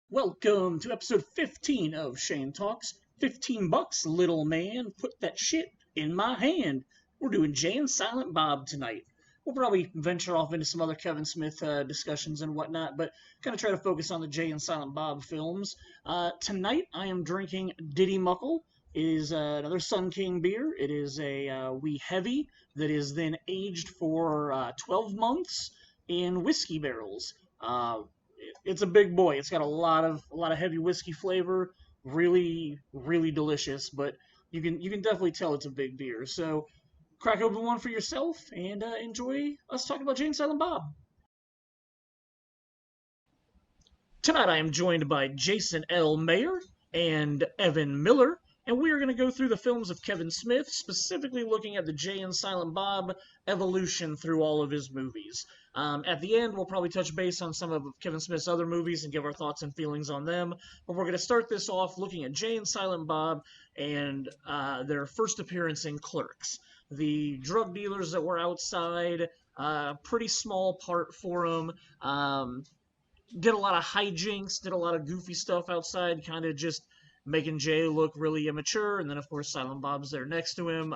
Welcome to episode 15 of Shane Talks. 15 bucks, little man. Put that shit in my hand. We're doing Jay and Silent Bob tonight. We'll probably venture off into some other Kevin Smith discussions and whatnot, but gonna try to focus on the Jay and Silent Bob films. Tonight I am drinking Diddy Muckle. It is another Sun King beer. It is a wee heavy that is then aged for 12 months in whiskey barrels. It's a big boy. It's got a lot of heavy whiskey flavor. Really delicious. But you can definitely tell it's a big beer. So crack open one for yourself and enjoy us talking about Jay and Silent Bob. Tonight I am joined by Jason L. Maier and Evan Miller, and we are going to go through the films of Kevin Smith, specifically looking at the Jay and Silent Bob evolution through all of his movies. At the end, we'll probably touch base on some of Kevin Smith's other movies and give our thoughts and feelings on them, but we're going to start this off looking at Jay and Silent Bob and their first appearance in Clerks. The drug dealers that were outside, pretty small part for them. Did a lot of hijinks, did a lot of goofy stuff outside, kind of just making Jay look really immature. And then, of course, Silent Bob's there next to him.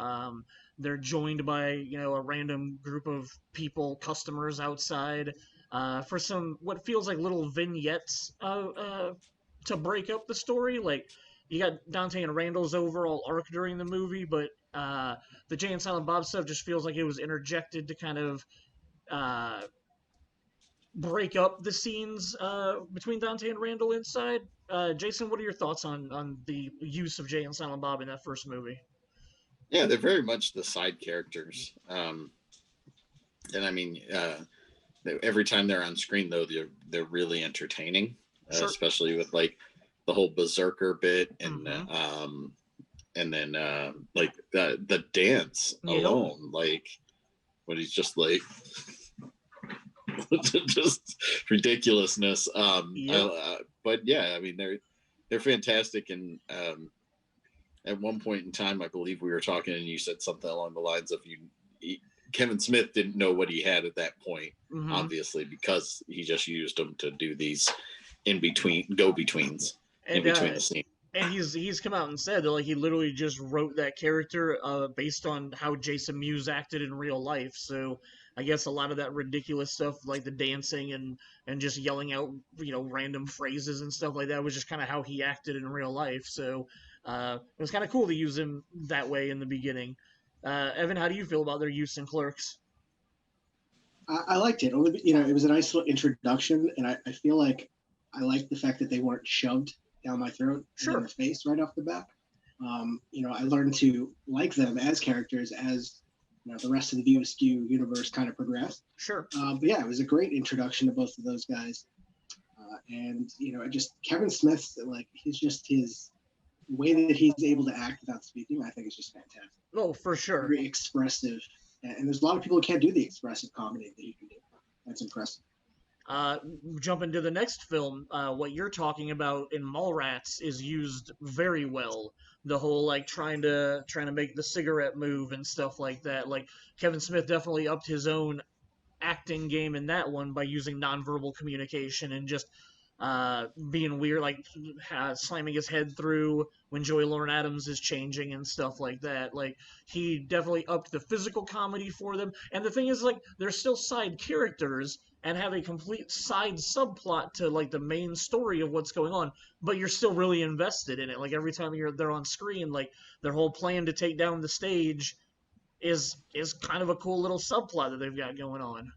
They're joined by, a random group of people, customers outside, for some what feels like little vignettes to break up the story. Like, you got Dante and Randall's overall arc during the movie, but the Jay and Silent Bob stuff just feels like it was interjected to kind of break up the scenes between Dante and Randall inside. Jason, what are your thoughts on the use of Jay and Silent Bob in that first movie? Yeah, they're very much the side characters. And I mean, every time they're on screen, though, they're really entertaining, Sure. especially with like the whole berserker bit and then like the dance Yep. alone, like when he's just like just ridiculousness. Yep. But yeah, I mean they're fantastic, and at one point in time, I believe we were talking, and you said something along the lines of Kevin Smith didn't know what he had at that point, obviously, because he just used them to do these go-betweens in between the scenes. And he's come out and said that, like, he literally just wrote that character based on how Jason Mewes acted in real life. So I guess a lot of that ridiculous stuff, like the dancing and just yelling out, random phrases and stuff like that, was just kind of how he acted in real life. So it was kind of cool to use him that way in the beginning. Evan, how do you feel about their use in Clerks? I liked it. It was a nice little introduction, and I feel like I liked the fact that they weren't shoved down my throat Sure. in the face right off the bat. I learned to like them as characters as the rest of the View Askew universe kind of progressed. Sure. But yeah, it was a great introduction to both of those guys. And just Kevin Smith, like his way that he's able to act without speaking, I think is just fantastic. Oh, for sure. Very expressive, and there's a lot of people who can't do the expressive comedy that he can do. That's impressive. Jump into the next film. What you're talking about in Mallrats is used very well. The whole like trying to make the cigarette move and stuff like that. Like Kevin Smith definitely upped his own acting game in that one by using nonverbal communication and just being weird, like slamming his head through when Joey Lauren Adams is changing and stuff like that. Like he definitely upped the physical comedy for them. And the thing is, like, they're still side characters and have a complete side subplot to like the main story of what's going on, but you're still really invested in it. Like every time they're on screen, like their whole plan to take down the stage is kind of a cool little subplot that they've got going on.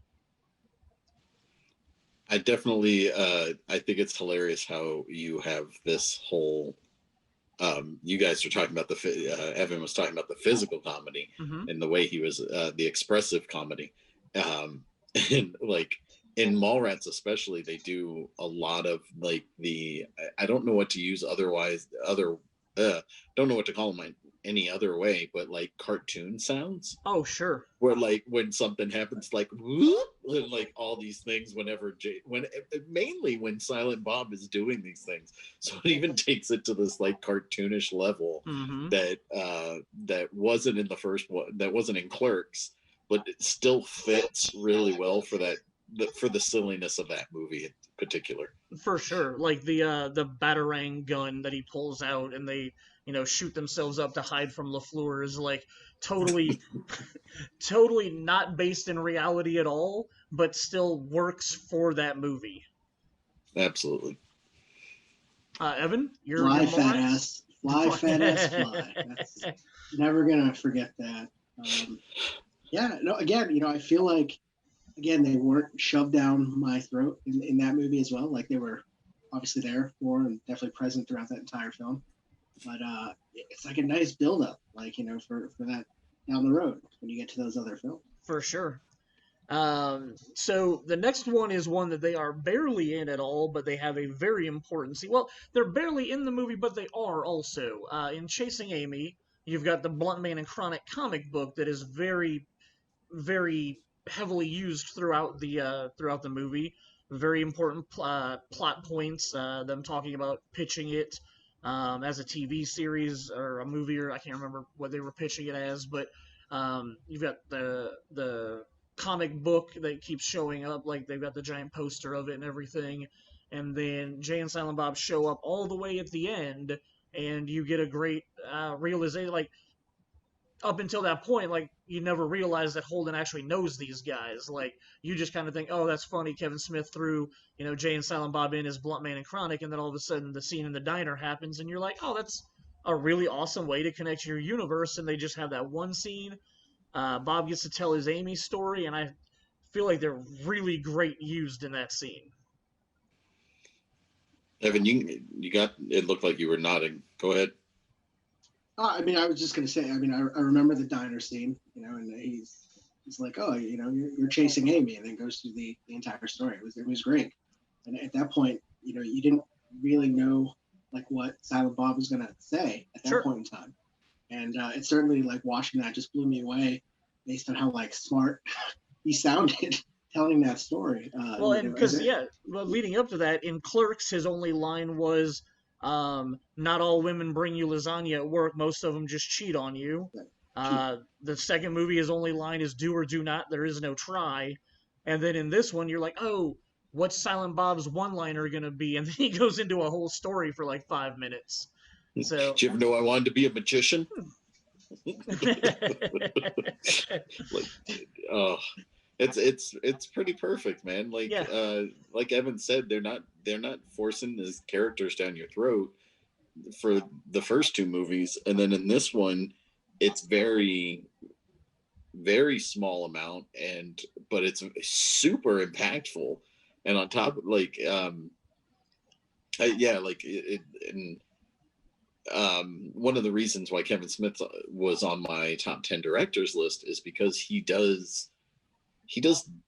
I definitely I think it's hilarious how you have this whole you guys are talking about Evan was talking about the physical comedy and the way he was the expressive comedy, and like in Mallrats especially, they do a lot of like I don't know what to use don't know what to call them any other way, but like cartoon sounds. Oh, sure. Where like when something happens, like whoop, and like all these things mainly when Silent Bob is doing these things. So it even takes it to this like cartoonish level that wasn't in the first one, that wasn't in Clerks, but it still fits really well for that, for the silliness of that movie. particular. For sure, like the batarang gun that he pulls out, and they shoot themselves up to hide from LaFleur is like totally, totally not based in reality at all, but still works for that movie. Absolutely. Evan, you're fly fat ass, fly fat ass, fly. That's never gonna forget that. Yeah, no, again, I feel like, again, they weren't shoved down my throat in that movie as well. Like, they were obviously there for and definitely present throughout that entire film. But it's like a nice buildup, like, for that down the road when you get to those other films. For sure. So the next one is one that they are barely in at all, but they have a very important scene. Well, they're barely in the movie, but they are also. In Chasing Amy, you've got the Blunt Man and Chronic comic book that is very, very heavily used throughout the movie. Very important plot points. Them talking about pitching it as a TV series or a movie, or I can't remember what they were pitching it as, but you've got the comic book that keeps showing up, like they've got the giant poster of it and everything, and then Jay and Silent Bob show up all the way at the end, and you get a great realization, like, up until that point, like, you never realize that Holden actually knows these guys. Like, you just kind of think, oh, that's funny, Kevin Smith threw, Jay and Silent Bob in as Blunt Man and Chronic, and then all of a sudden the scene in the diner happens, and you're like, oh, that's a really awesome way to connect your universe, and they just have that one scene. Bob gets to tell his Amy story, and I feel like they're really great used in that scene. Evan, you got, it looked like you were nodding. Go ahead. I mean, I was just going to say, I mean, I remember the diner scene, and he's like, oh, you're chasing Amy, and then goes through the entire story. It was great. And at that point, you didn't really know, like, what Silent Bob was going to say at that point in time. And it certainly, like, watching that just blew me away based on how, like, smart he sounded telling that story. Well, and because, leading up to that, in Clerks, his only line was, not all women bring you lasagna at work. Most of them just cheat on you. The second movie, his only line is do or do not. There is no try. And then in this one, you're like, oh, what's Silent Bob's one-liner going to be? And then he goes into a whole story for like 5 minutes. So, did you ever know I wanted to be a magician? It's pretty perfect, man. Like Evan said, they're not forcing these characters down your throat for the first two movies, and then in this one, it's very, very small amount, but it's super impactful, and on top, one of the reasons why Kevin Smith was on my top 10 directors list is because he does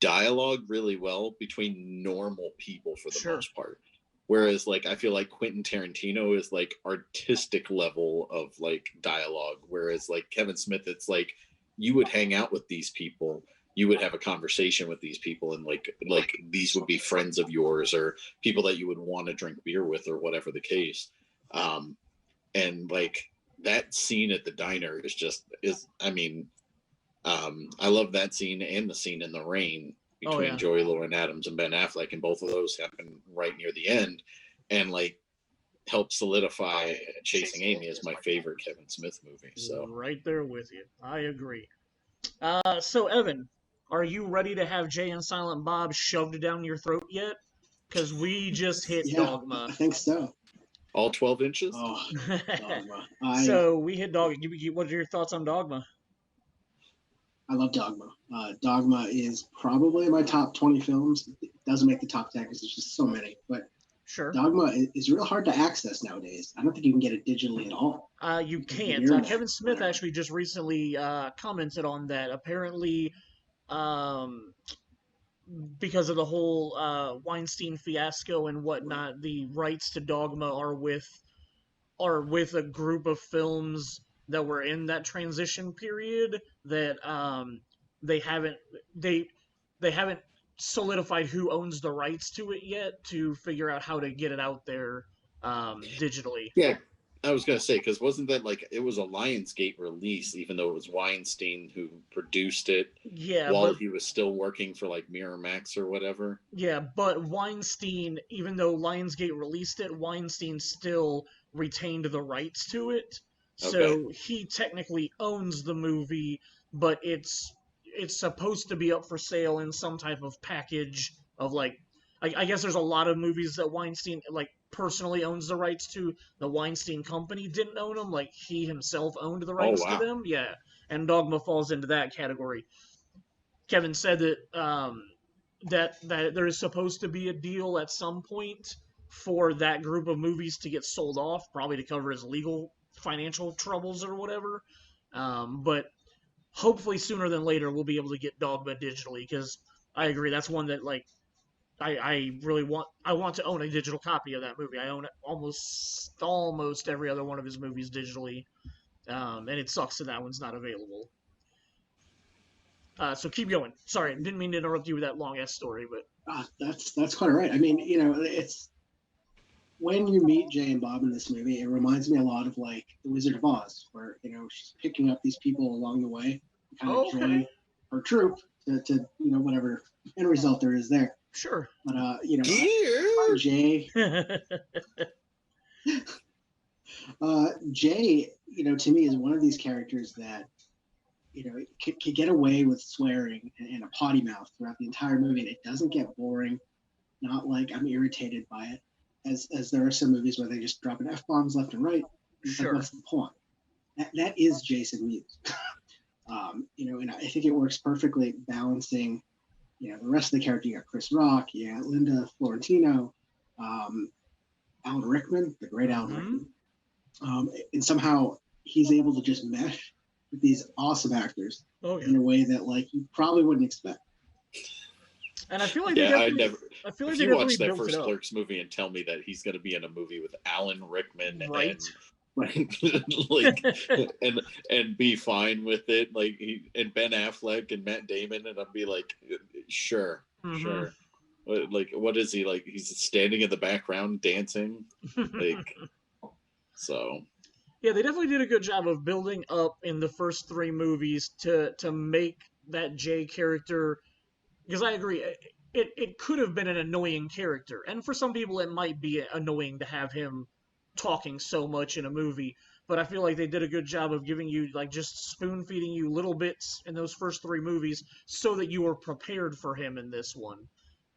dialogue really well between normal people for the most part. Whereas, like, I feel like Quentin Tarantino is like artistic level of like dialogue. Whereas like Kevin Smith, it's like you would hang out with these people, you would have a conversation with these people, and like these would be friends of yours or people that you would want to drink beer with or whatever the case. And like that scene at the diner I love that scene and the scene in the rain between Joey Lauren Adams and Ben Affleck, and both of those happen right near the end, and like help solidify Chasing Amy as my favorite Kevin Smith movie. So right there with you, I agree. So Evan, are you ready to have Jay and Silent Bob shoved down your throat yet? Because we just hit Dogma. I think so. All 12 inches? Oh, Dogma. So we hit Dogma. What are your thoughts on Dogma? I love Dogma. Dogma is probably my top 20 films. It doesn't make the top 10 because there's just so many. But Dogma is real hard to access nowadays. I don't think you can get it digitally at all. You can't. Kevin Smith actually just recently commented on that. Apparently, because of the whole Weinstein fiasco and whatnot, the rights to Dogma are with a group of films that were in that transition period that they haven't solidified who owns the rights to it yet to figure out how to get it out there digitally. Yeah, I was gonna say, because wasn't that like it was a Lionsgate release, even though it was Weinstein who produced it Yeah, while but he was still working for like Miramax or whatever. yeah, but Weinstein, even though Lionsgate released it, Weinstein still retained the rights to it. Okay. So he technically owns the movie, but it's supposed to be up for sale in some type of package of like I guess there's a lot of movies that Weinstein like personally owns the rights to. The Weinstein Company didn't own them, like he himself owned the Oh rights to wow. them. Yeah, and Dogma falls into that category. Kevin said that that there is supposed to be a deal at some point for that group of movies to get sold off, probably to cover his legal financial troubles or whatever. But hopefully sooner than later we'll be able to get Dogma digitally because I agree that's one that like I really want to own a digital copy of that movie. I own almost every other one of his movies digitally, and it sucks that that one's not available. So keep going. Sorry, didn't mean to interrupt you with that long ass story, but That's quite all right. I mean, it's when you meet Jay and Bob in this movie, it reminds me a lot of like The Wizard of Oz, where she's picking up these people along the way, kind of join her troop to whatever end result there is there. Sure. But Jay, Jay, to me is one of these characters that could get away with swearing and a potty mouth throughout the entire movie, and it doesn't get boring. Not like I'm irritated by it, as there are some movies where they just drop an F-bombs left and right. Sure. Like, what's the point? That is Jason Mewes. And I think it works perfectly balancing, the rest of the character. You got Chris Rock, Linda Florentino, Alan Rickman, the great Alan Rickman. And somehow he's able to just mesh with these awesome actors in a way that like you probably wouldn't expect. And I feel like I never. I feel like if they you watch that built first Clerks movie and tell me that he's going to be in a movie with Alan Rickman right. like and be fine with it, like and Ben Affleck and Matt Damon, and I'd be like, sure. Like, what is he like? He's standing in the background dancing, like so. Yeah, they definitely did a good job of building up in the first three movies to make that Jay character. Because I agree, it could have been an annoying character, and for some people it might be annoying to have him talking so much in a movie. But I feel like they did a good job of giving you like just spoon feeding you little bits in those first three movies so that you were prepared for him in this one.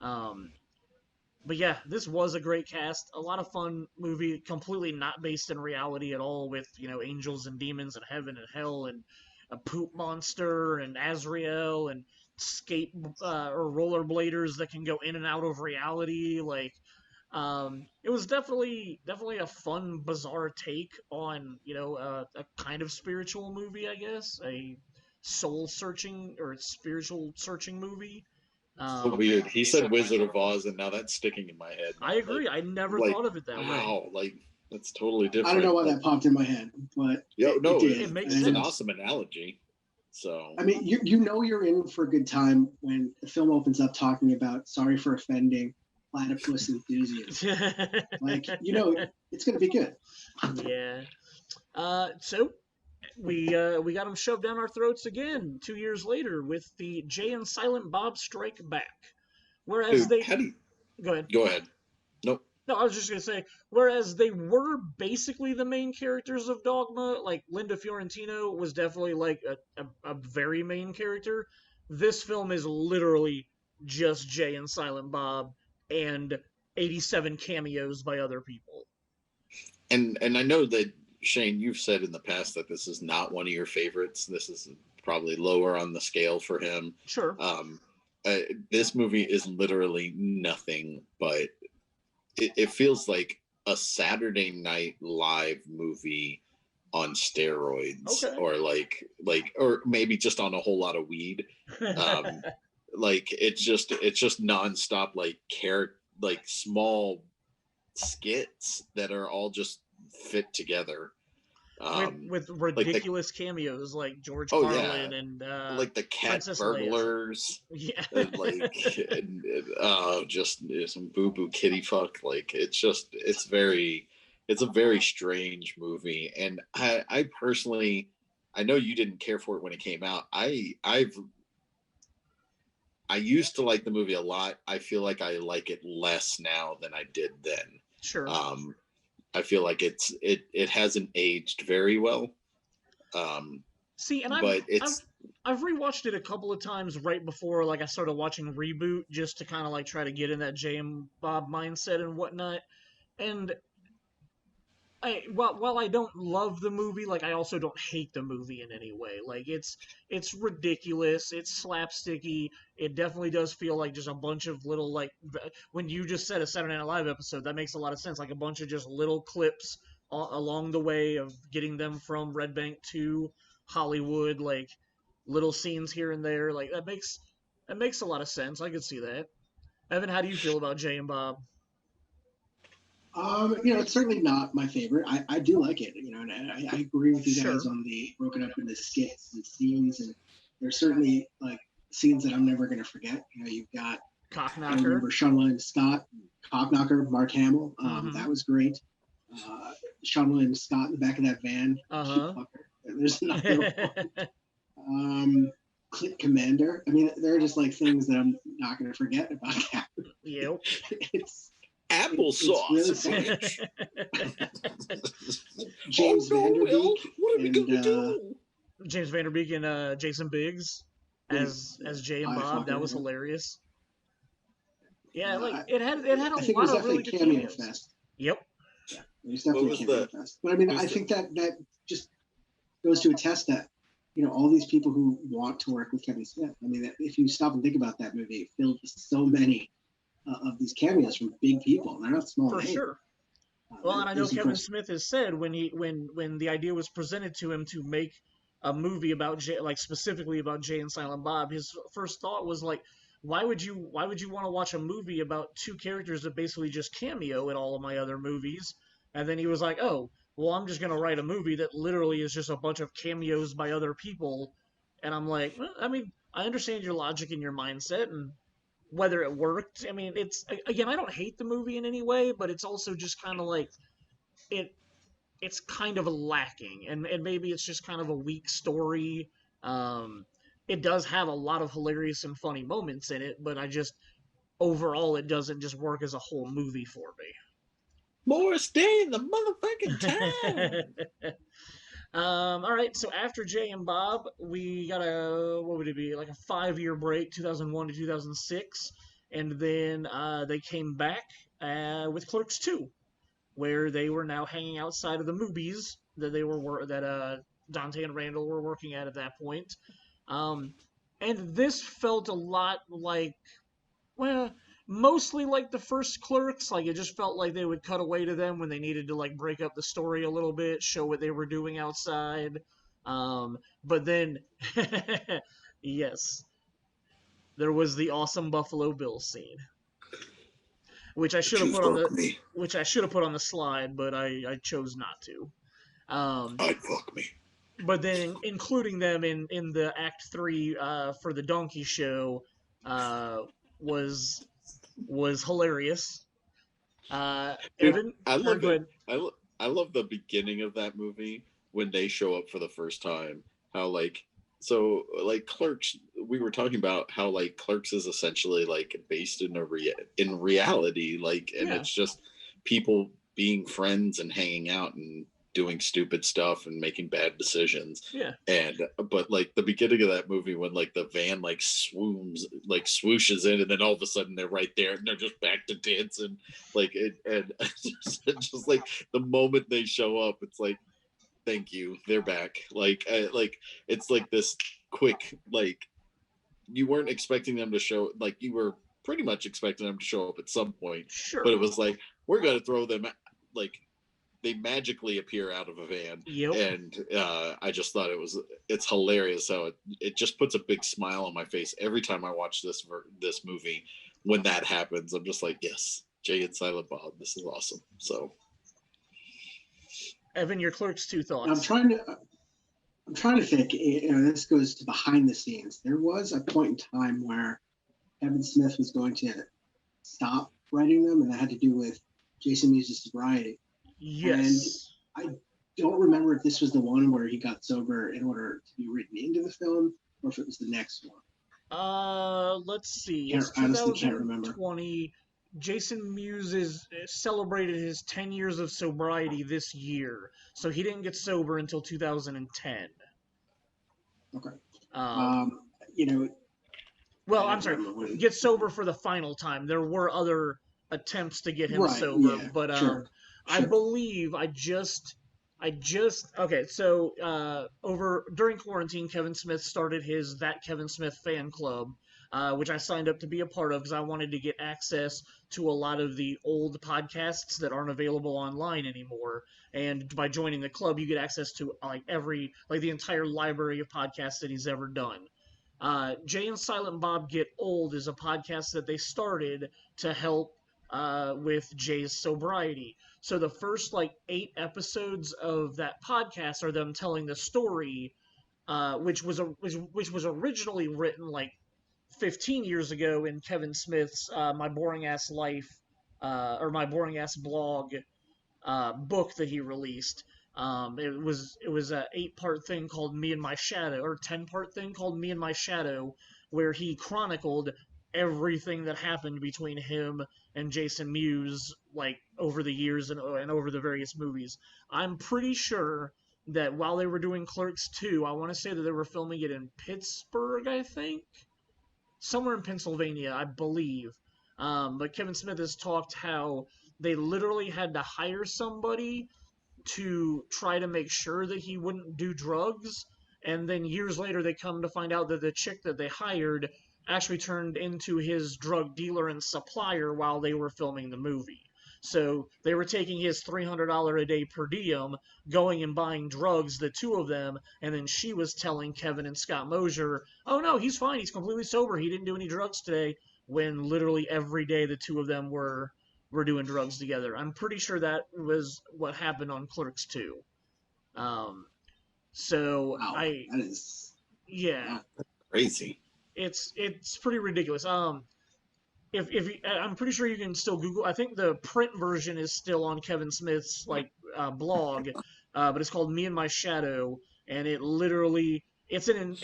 But yeah, this was a great cast, a lot of fun movie, completely not based in reality at all, with angels and demons and heaven and hell and a poop monster and Azrael and skate or rollerbladers that can go in and out of reality. Like, it was definitely a fun, bizarre take on a kind of spiritual movie, I guess, a soul searching or spiritual searching movie. So weird. He said Wizard of Oz, and now that's sticking in my head. I agree. I never thought of it that way. Wow, like that's totally different. I don't know why that popped in my head, but it makes sense. It's an awesome analogy. So I mean, you're in for a good time when the film opens up talking about sorry for offending platypus enthusiasts. Like it's going to be good. Yeah. So we got them shoved down our throats again 2 years later with the Jay and Silent Bob Strike Back. Whereas go ahead. Go ahead. Nope. No, I was just gonna say, whereas they were basically the main characters of Dogma, like Linda Fiorentino was definitely like a very main character. This film is literally just Jay and Silent Bob and 87 cameos by other people. And I know that Shane, you've said in the past that this is not one of your favorites. This is probably lower on the scale for him. Sure. This movie is literally nothing but it feels like a Saturday Night Live movie on steroids, or or maybe just on a whole lot of weed. Like it's just nonstop like small skits that are all just fit together with ridiculous cameos like George Carlin and like the cat Princess burglars, and just some boo boo kitty fuck. Like it's very it's a very strange movie, and I personally, I know you didn't care for it when it came out. I used to like the movie a lot. I feel like I like it less now than I did then. Sure. I feel like it hasn't aged very well. See, and I've rewatched it a couple of times right before like I started watching Reboot, just to kind of like try to get in that Jay and Bob mindset and whatnot. And while I don't love the movie, like I also don't hate the movie in any way. Like it's ridiculous, it's slapsticky. It definitely does feel like just a bunch of little like when you just said a Saturday Night Live episode, that makes a lot of sense. Like a bunch of just little clips along the way of getting them from Red Bank to Hollywood, like little scenes here and there. Like that makes a lot of sense. I could see that. Evan, how do you feel about Jay and Bob? It's certainly not my favorite. I do like it, and I agree with you guys Sure. on the broken up into skits and scenes, and there's certainly like scenes that I'm never going to forget. You've got, I Cockknocker. remember Sean William Scott, Cockknocker, Mark Hamill. Mhm. That was great. Sean William Scott in the back of that van. Uh-huh. There's another one. Clint Commander. I mean, there are just like things that I'm not going to forget about that. Yep. It's Applesauce. really James Vanderbeek. What are we gonna do? James Vanderbeek and Jason Biggs as Jay and Bob. That was hilarious. Yeah, like it had a I think it lot was of really definitely good cameo cameos. fest. Yep. Yeah, it was definitely cameo fest. But I mean, I think that just goes to attest that all these people who want to work with Kevin Smith. I mean, if you stop and think about that movie, it filled with so many of these cameos from big people. They're not small. For sure. Well, and I know Kevin Smith has said when the idea was presented to him to make a movie about Jay, like specifically about Jay and Silent Bob, his first thought was like, why would you want to watch a movie about two characters that basically just cameo in all of my other movies? And then he was like, oh, well, I'm just gonna write a movie that literally is just a bunch of cameos by other people. And I'm like, well, I mean, I understand your logic and your mindset, and whether it worked. I mean, it's again, I don't hate the movie in any way, but it's also just kind of like it's kind of lacking, and maybe it's just kind of a weak story. It does have a lot of hilarious and funny moments in it, but I just overall it doesn't just work as a whole movie for me. Morris Day in the motherfucking town. All right, so after Jay and Bob, we got what would it be, like a 5-year break, 2001 to 2006, and then they came back with Clerks 2, where they were now hanging outside of the movies that Dante and Randall were working at that point. And this felt a lot like, well, mostly like the first Clerks. Like it just felt like they would cut away to them when they needed to like break up the story a little bit, show what they were doing outside. But then, yes, there was the awesome Buffalo Bill scene, which I should have put on the slide, but I chose not to. I'd fuck me. But then including them in the Act 3 for the Donkey Show was hilarious. Evan, I love it. I love the beginning of that movie when they show up for the first time. How like Clerks, we were talking about how like Clerks is essentially like based in reality, like, and it's just people being friends and hanging out and doing stupid stuff and making bad decisions. Yeah. But like the beginning of that movie when like the van like swooshes in and then all of a sudden they're right there and they're just back to dancing, like it, and just like the moment they show up, it's like, thank you, they're back. Like it's like this quick, like you weren't expecting them to show, like you were pretty much expecting them to show up at some point. Sure. But it was like, we're gonna throw them, like they magically appear out of a van. Yep. And I just thought it's hilarious how it just puts a big smile on my face every time I watch this movie. When that happens, I'm just like, yes, Jay and Silent Bob, this is awesome. So Evan, your Clerks 2 thoughts. I'm trying to think, this goes to behind the scenes. There was a point in time where Kevin Smith was going to stop writing them, and that had to do with Jason Mewes' sobriety. Yes. And I don't remember if this was the one where he got sober in order to be written into the film, or if it was the next one. Let's see. It's Honestly can't remember. 2020. Jason Mewes celebrated his 10 years of sobriety this year, so he didn't get sober until 2010. Okay. Well, I'm sorry. Get sober for the final time. There were other attempts to get him sober, but sure. I believe okay. So over during quarantine, Kevin Smith started his That Kevin Smith fan club, which I signed up to be a part of because I wanted to get access to a lot of the old podcasts that aren't available online anymore. And by joining the club, you get access to the entire library of podcasts that he's ever done. Jay and Silent Bob Get Old is a podcast that they started to help with Jay's sobriety. So the first 8 episodes of that podcast are them telling the story, which was originally written 15 years ago in Kevin Smith's My Boring Ass Life or My Boring Ass Blog book that he released. It was a 8-part thing called Me and My Shadow, or 10-part thing called Me and My Shadow, where he chronicled everything that happened between him and Jason Mewes over the years and over the various movies. I'm pretty sure that while they were doing Clerks 2, I want to say that they were filming it in Pittsburgh, I think, somewhere in Pennsylvania, I believe. But Kevin Smith has talked how they literally had to hire somebody to try to make sure that he wouldn't do drugs, and then years later they come to find out that the chick that they hired actually turned into his drug dealer and supplier while they were filming the movie. So they were taking his $300 a day per diem, going and buying drugs, the two of them, and then she was telling Kevin and Scott Mosier, oh no, he's fine, he's completely sober, he didn't do any drugs today, when literally every day the two of them were doing drugs together. I'm pretty sure that was what happened on Clerks 2. So wow, that is crazy. It's pretty ridiculous. If I'm pretty sure you can still Google. I think the print version is still on Kevin Smith's blog, but it's called Me and My Shadow, and it literally it's an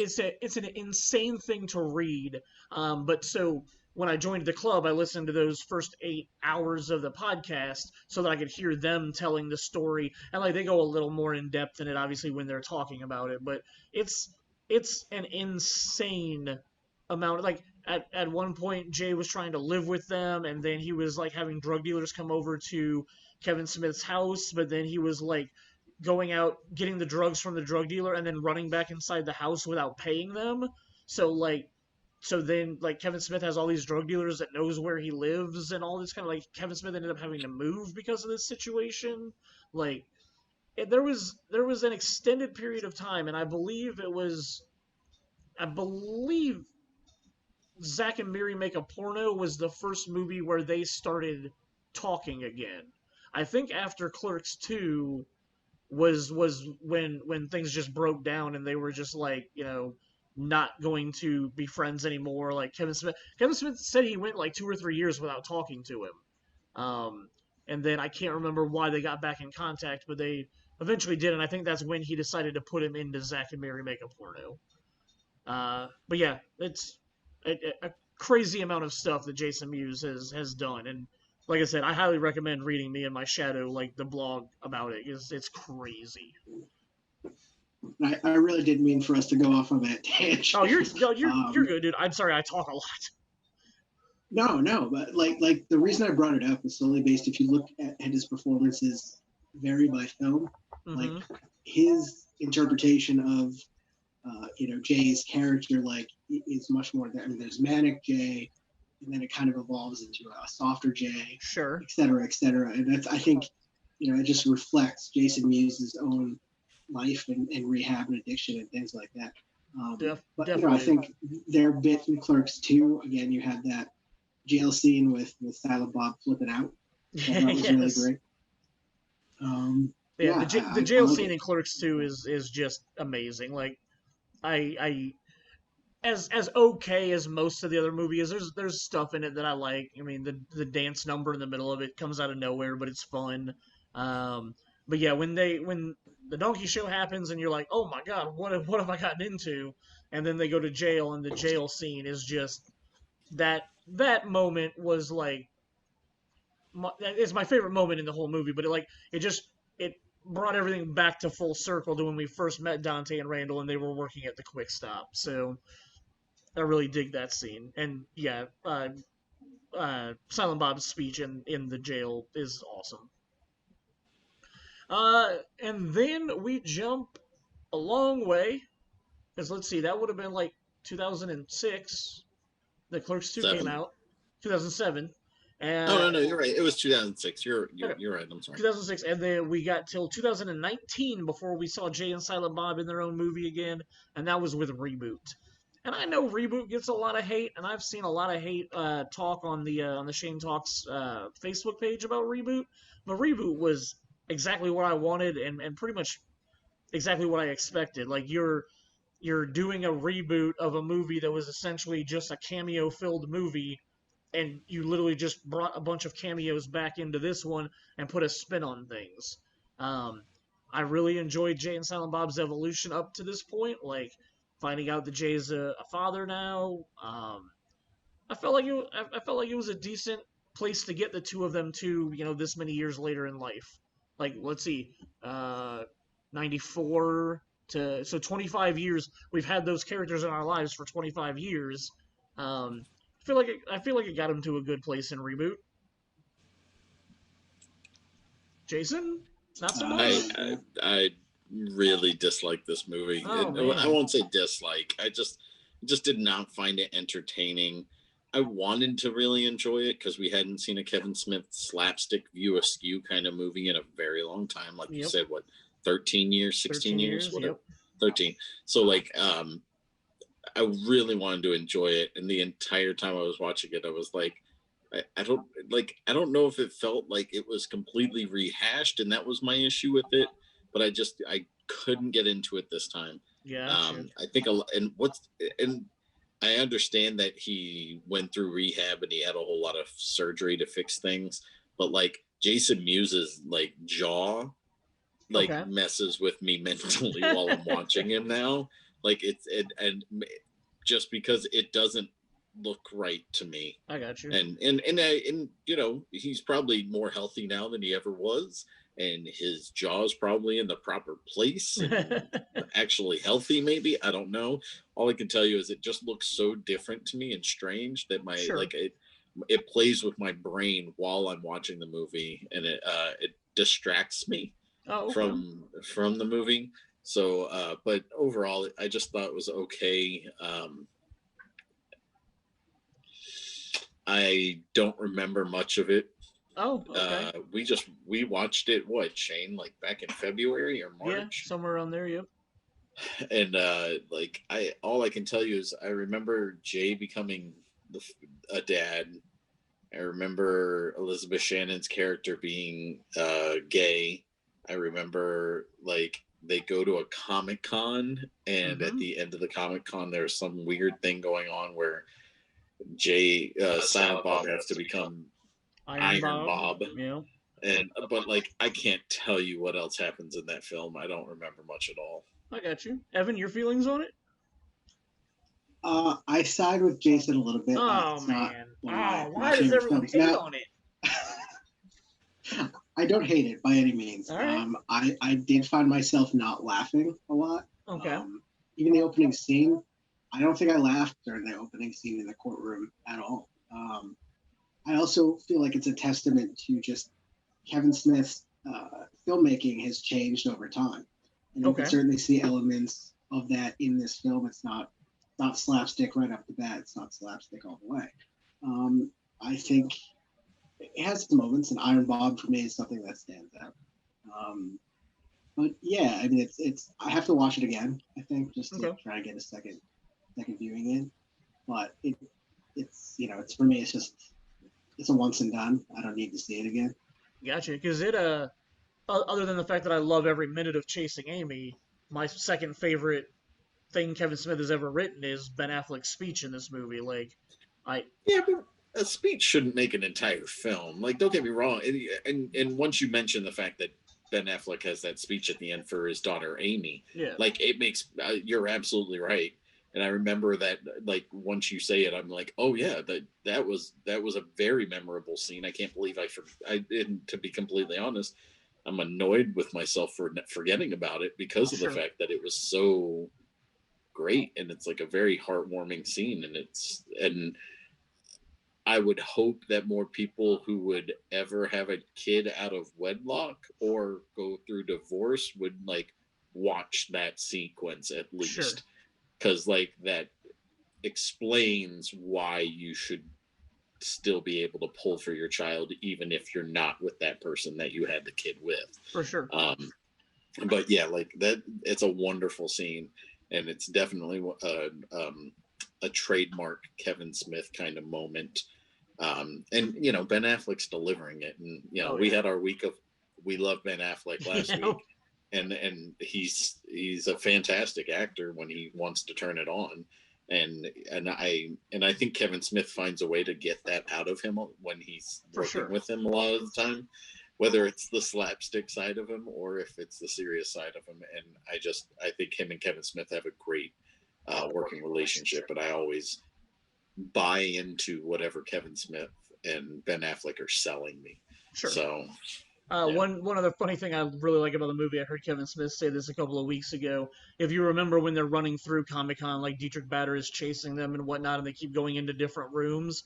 insane thing to read. But so when I joined the club, I listened to those first 8 hours of the podcast so that I could hear them telling the story, and they go a little more in depth in it, obviously, when they're talking about it. But it's an insane amount. At one point, Jay was trying to live with them, and then he was having drug dealers come over to Kevin Smith's house, but then he was going out getting the drugs from the drug dealer and then running back inside the house without paying them. So then Kevin Smith has all these drug dealers that knows where he lives and all this kind of Kevin Smith ended up having to move because of this situation. There was an extended period of time, and I believe Zack and Miri Make a Porno was the first movie where they started talking again. I think after Clerks 2 was when things just broke down and they were just not going to be friends anymore. Kevin Smith said he went 2 or 3 years without talking to him. And then I can't remember why they got back in contact, but they eventually did, and I think that's when he decided to put him into Zack and Miri Make a Porno. But yeah, it's a crazy amount of stuff that Jason Mewes has done, and like I said, I highly recommend reading Me and My Shadow, the blog about it. It's crazy. I really didn't mean for us to go off on that tangent. Oh, you're good, dude. I'm sorry, I talk a lot. No, but the reason I brought it up is solely based, if you look at his performances vary by film, his interpretation of Jay's character is much more than, there's manic Jay, and then it kind of evolves into a softer Jay, sure, et cetera, and that's, I think, it just reflects Jason Mewes' own life and rehab and addiction and things like that. But I think their bit in Clerks 2, again, you had that jail scene with Silent Bob flipping out. That was really great. The jail scene in Clerks 2 is just amazing. I as okay as most of the other movies, there's stuff in it that I like. I mean, the dance number in the middle of it comes out of nowhere, but it's fun. But yeah, when the donkey show happens and you're like, oh my god, what have I gotten into? And then they go to jail, and the jail scene is just that moment was like it's my favorite moment in the whole movie. But it brought everything back to full circle to when we first met Dante and Randall, and they were working at the Quick Stop. So I really dig that scene. And yeah, Silent Bob's speech in the jail is awesome. And then we jump a long way, because let's see, that would have been like 2006. The Clerks 2 came out. 2007. Oh no, you're right. It was 2006. You're right. I'm sorry. 2006, and then we got till 2019 before we saw Jay and Silent Bob in their own movie again, and that was with Reboot. And I know Reboot gets a lot of hate, and I've seen a lot of hate talk on the Shane Talks Facebook page about Reboot. But Reboot was exactly what I wanted, and pretty much exactly what I expected. Like you're doing a reboot of a movie that was essentially just a cameo-filled movie, and you literally just brought a bunch of cameos back into this one and put a spin on things. I really enjoyed Jay and Silent Bob's evolution up to this point, like finding out that Jay's a father now. I felt like it was a decent place to get the two of them to, this many years later in life. Like, let's see, 94 to 25 years. We've had those characters in our lives for 25 years. I feel like it got him to a good place in Reboot. Jason, not so much. I really dislike this movie. I won't say dislike. I just did not find it entertaining. I wanted to really enjoy it because we hadn't seen a Kevin Smith slapstick View Askew kind of movie in a very long time. Like you said, 13 years, 16 years, whatever. Yep. 13. So like, I really wanted to enjoy it, and the entire time I was watching it, I was like, I don't know if it felt like it was completely rehashed, and that was my issue with it. But I couldn't get into it this time. Yeah. I think and I understand that he went through rehab and he had a whole lot of surgery to fix things, but like Jason Mewes' like jaw messes with me mentally while I'm watching him now. Like and just because it doesn't look right to me. I got you. And he's probably more healthy now than he ever was, and his jaw's probably in the proper place and actually healthy, maybe. I don't know. All I can tell you is it just looks so different to me and strange that it plays with my brain while I'm watching the movie, and it distracts me from the movie. So but overall I just thought it was okay. I don't remember much of it. Oh, okay. We watched it, Shane, like back in February or March? Yeah, somewhere around there, yep. And all I can tell you is I remember Jay becoming a dad. I remember Elizabeth Shannon's character being gay. I remember like they go to a Comic-Con, and at the end of the Comic-Con there's some weird thing going on where Jay Silent Bob has to become Iron Bob. Yeah. But like I can't tell you what else happens in that film. I don't remember much at all. I got you. Evan, your feelings on it? I side with Jason a little bit. Oh man. Why does everyone hate on it? I don't hate it by any means. All right. I did find myself not laughing a lot. Okay. Even the opening scene, I don't think I laughed during the opening scene in the courtroom at all. I also feel like it's a testament to just Kevin Smith's filmmaking has changed over time. And you can certainly see elements of that in this film. It's not slapstick right off the bat. It's not slapstick all the way. I think it has some moments, and Iron Bob for me is something that stands out. But yeah, I mean, it's. I have to watch it again, I think, just to try to get a second viewing in. But it's for me, it's a once and done. I don't need to see it again. Gotcha. Because other than the fact that I love every minute of Chasing Amy, my second favorite thing Kevin Smith has ever written is Ben Affleck's speech in this movie. Like, but a speech shouldn't make an entire film. Like, don't get me wrong. And once you mention the fact that Ben Affleck has that speech at the end for his daughter Amy, like, it makes you're absolutely right. And I remember that, like, once you say it, I'm like, oh yeah, that was a very memorable scene. I can't believe I didn't. To be completely honest, I'm annoyed with myself for forgetting about it because of the fact that it was so great, and it's like a very heartwarming scene, and I would hope that more people who would ever have a kid out of wedlock or go through divorce would, like, watch that sequence at least, because like that explains why you should still be able to pull for your child even if you're not with that person that you had the kid with. For sure. But yeah, like that, it's a wonderful scene, and it's definitely a trademark Kevin Smith kind of moment. And you know, Ben Affleck's delivering it, and you know, we had our week of we love Ben Affleck last week, and he's a fantastic actor when he wants to turn it on, and I think Kevin Smith finds a way to get that out of him when he's working with him a lot of the time, whether it's the slapstick side of him or if it's the serious side of him. And I think him and Kevin Smith have a great working relationship, and I always buy into whatever Kevin Smith and Ben Affleck are selling me. So one other funny thing I really like about the movie, I heard Kevin Smith say this a couple of weeks ago. If you remember when they're running through Comic-Con, like Dietrich Bader is chasing them and whatnot, and they keep going into different rooms.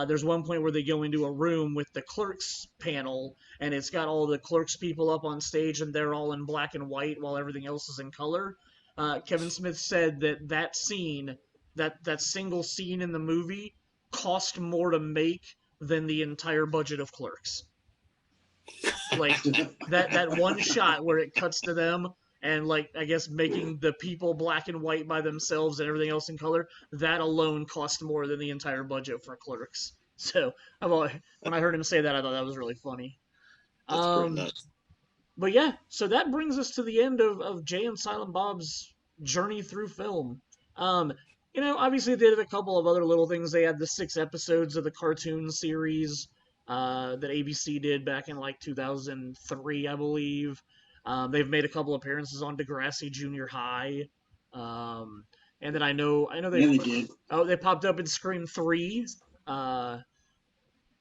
There's one point where they go into a room with the Clerks panel, and it's got all the Clerks people up on stage, and they're all in black and white while everything else is in color. Kevin Smith said that scene, that single scene in the movie, cost more to make than the entire budget of Clerks. Like that one shot where it cuts to them and, like, I guess making the people black and white by themselves and everything else in color, that alone cost more than the entire budget for Clerks. So when I heard him say that, I thought that was really funny. That's pretty nuts. But yeah, so that brings us to the end of Jay and Silent Bob's journey through film. You know, obviously they did a couple of other little things. They had the 6 episodes of the cartoon series that ABC did back in like 2003, I believe. They've made a couple appearances on Degrassi Junior High. And then I know they did. Oh, they popped up in Scream 3. And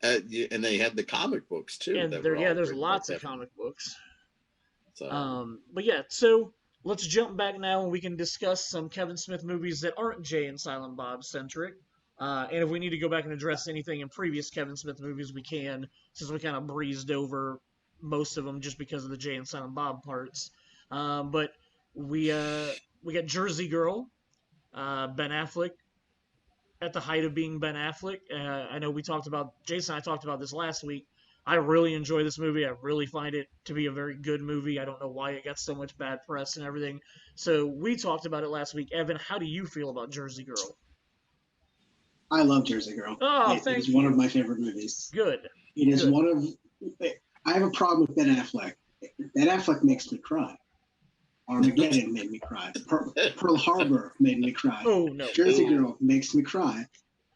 they had the comic books too. And there's lots of comic books. So. But yeah, so let's jump back now and we can discuss some Kevin Smith movies that aren't Jay and Silent Bob centric. And if we need to go back and address anything in previous Kevin Smith movies, we can, since we kind of breezed over most of them just because of the Jay and Silent Bob parts. But we got Jersey Girl, Ben Affleck, at the height of being Ben Affleck. I know Jason and I talked about this last week. I really enjoy this movie. I really find it to be a very good movie. I don't know why it got so much bad press and everything. So we talked about it last week. Evan, how do you feel about Jersey Girl? I love Jersey Girl. Oh, thank you. It's one of my favorite movies. Good. It is one of... I have a problem with Ben Affleck. Ben Affleck makes me cry. Armageddon made me cry. Pearl Harbor made me cry. Oh, no. Jersey Girl makes me cry.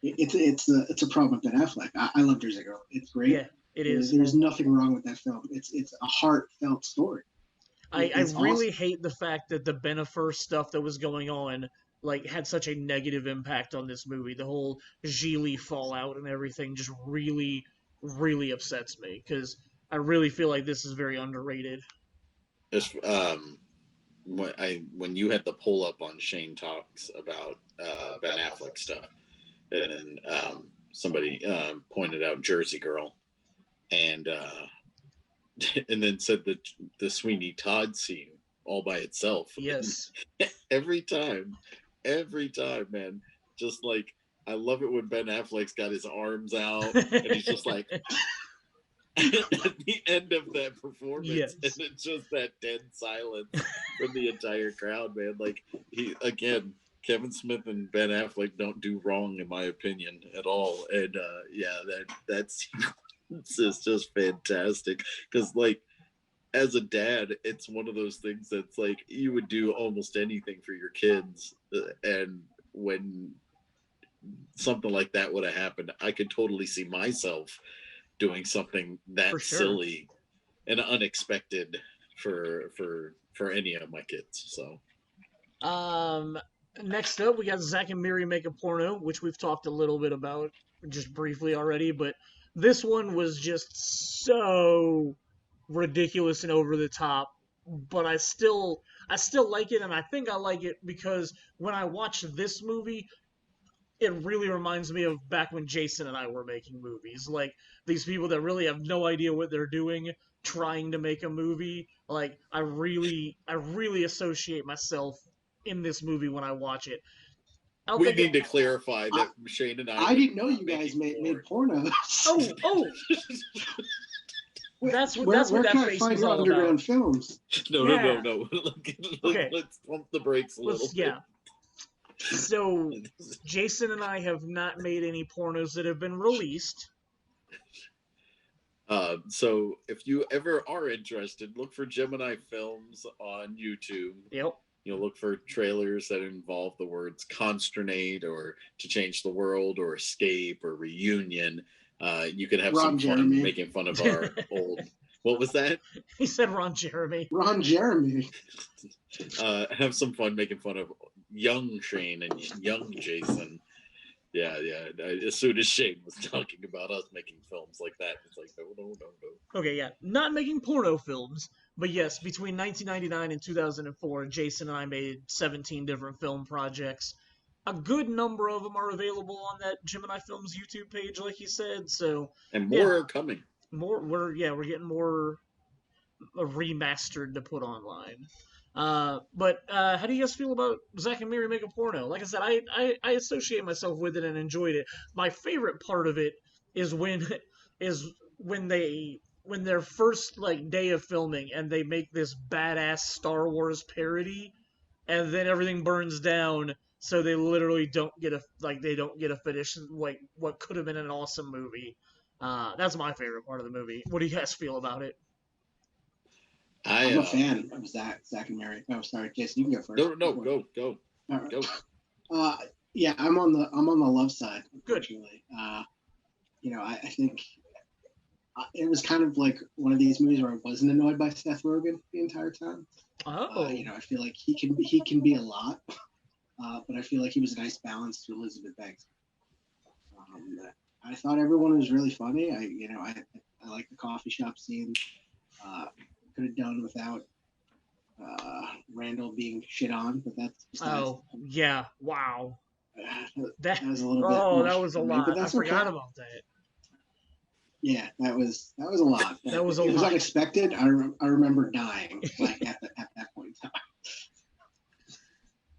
It's a problem with Ben Affleck. I love Jersey Girl. It's great. Yeah, it is. There's nothing wrong with that film. It's a heartfelt story. I really hate the fact that the Benifer stuff that was going on had such a negative impact on this movie. The whole Gigli fallout and everything just really, really upsets me because I really feel like this is very underrated. It's, when you had the pull up on Shane Talks about Ben Affleck stuff, and somebody pointed out Jersey Girl, and then said the Sweeney Todd scene all by itself. Yes. every time, man. Just like, I love it when Ben Affleck's got his arms out and he's just like at the end of that performance, yes. And it's just that dead silence from the entire crowd, man. Like, Kevin Smith and Ben Affleck don't do wrong, in my opinion, at all. And that sequence is just fantastic because, like, as a dad, it's one of those things that's like you would do almost anything for your kids, and when something like that would have happened, I could totally see myself doing something that silly and unexpected for any of my kids. So next up we got Zach and Miri Make a Porno, which we've talked a little bit about just briefly already, but this one was just so ridiculous and over the top, but I still like it, and I think I like it because when I watch this movie, it really reminds me of back when Jason and I were making movies. Like, these people that really have no idea what they're doing trying to make a movie. Like, I really associate myself in this movie when I watch it. We need to clarify that Shane and I didn't know you guys made pornos. Oh. That's what where that can I face find was your all underground about. films? No. Okay. Let's pump the brakes a little bit. Yeah. So, Jason and I have not made any pornos that have been released. So, if you ever are interested, look for Gemini Films on YouTube. Yep. You'll look for trailers that involve the words consternate or to change the world or escape or reunion. You can have some fun making fun of our old... What was that? He said Ron Jeremy. Ron Jeremy. Have some fun making fun of young Shane and young Jason. Yeah. As soon as Shane was talking about us making films like that, it's like, no. Okay, yeah. Not making porno films, but yes, between 1999 and 2004, Jason and I made 17 different film projects. A good number of them are available on that Gemini Films YouTube page, like he said. So, and more are coming. We're getting more remastered to put online. But how do you guys feel about Zach and Miri Make a Porno? Like I said, I associate myself with it and enjoyed it. My favorite part of it is when their first like day of filming and they make this badass Star Wars parody, and then everything burns down, so they literally don't get a finish like what could have been an awesome movie. That's my favorite part of the movie. What do you guys feel about it? I'm a fan of Zach and Miri. Oh, sorry, Jason, you can go first. No, go. All right. Go. Yeah, I'm on the love side. Unfortunately. Good. I think it was kind of like one of these movies where I wasn't annoyed by Seth Rogen the entire time. Oh. I feel like he can be a lot, but I feel like he was a nice balance to Elizabeth Banks. I thought everyone was really funny. I like the coffee shop scene. Could have done without Randall being shit on, but that's yeah, wow. That was a little bit. That was a lot. But I forgot about that. Yeah, that was a lot. That was a lot. It was unexpected. I remember dying like at that point in time.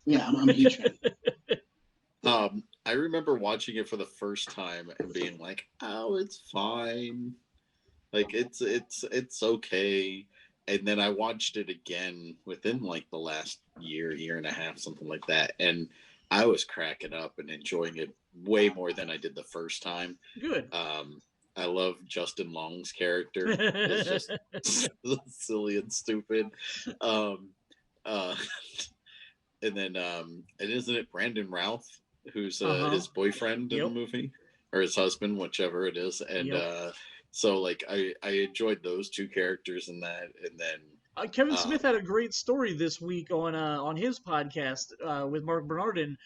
Yeah, I'm a huge fan. I remember watching it for the first time and being like, "Oh, it's fine. Like it's okay." And then I watched it again within like the last year and a half, something like that, and I was cracking up and enjoying it way more than I did the first time. Good. I love Justin Long's character. It's just silly and stupid. And then and isn't it Brandon Routh who's his boyfriend in the movie, or his husband, whichever it is, and so like I enjoyed those two characters in that, and then Kevin Smith had a great story this week on his podcast with Mark Bernardin.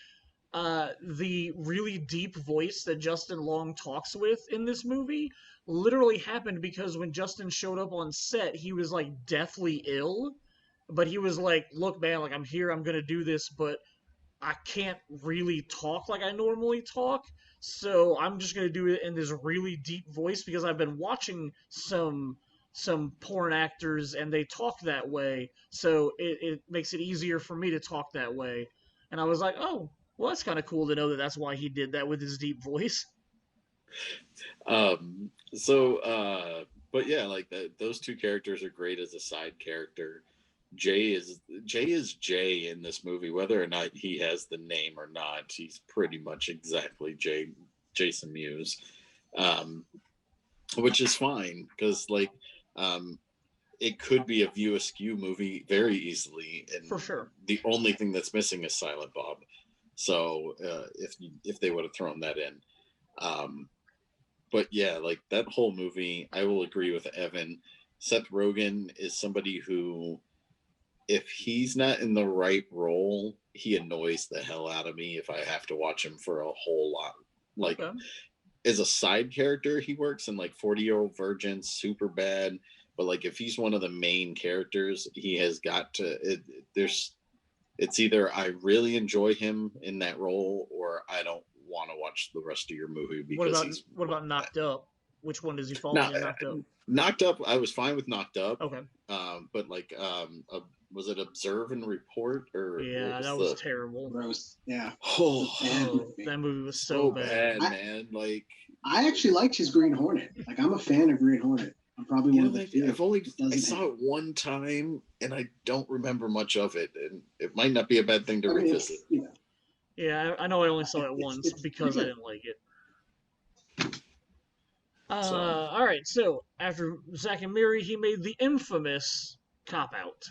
The really deep voice that Justin Long talks with in this movie literally happened because when Justin showed up on set, he was like deathly ill, but he was like, "Look, man, like I'm here, I'm gonna do this, but I can't really talk like I normally talk, so I'm just gonna do it in this really deep voice because I've been watching some porn actors and they talk that way, so it makes it easier for me to talk that way." And I was like, "Oh, well, that's kind of cool to know that that's why he did that with his deep voice." But yeah, like those two characters are great as a side character. Jay is Jay in this movie, whether or not he has the name or not. He's pretty much exactly Jason Mewes, which is fine because like it could be a View Askew movie very easily, and for sure the only thing that's missing is Silent Bob. So if they would have thrown that in, but yeah, like that whole movie, I will agree with Evan. Seth Rogen is somebody who, if he's not in the right role, he annoys the hell out of me if I have to watch him for a whole lot. Like, as a side character, he works in like 40-Year-Old Virgin, super bad. But like, if he's one of the main characters, he has got to. It's either I really enjoy him in that role, or I don't want to watch the rest of your movie because what about Knocked Up? Which one does he fall in Knocked Up? Knocked Up, I was fine with Knocked Up. Okay. But like, was it Observe and Report or? Yeah, that was terrible. Gross. Yeah. Oh, that movie was so bad, man. Like, I actually liked his Green Hornet. Like, I'm a fan of Green Hornet. I'm probably one of the few. I saw it one time, and I don't remember much of it, and it might not be a bad thing to revisit. Yeah, I know I only saw it once because I didn't like it. All right, so after Zack and Miri, he made the infamous Cop Out.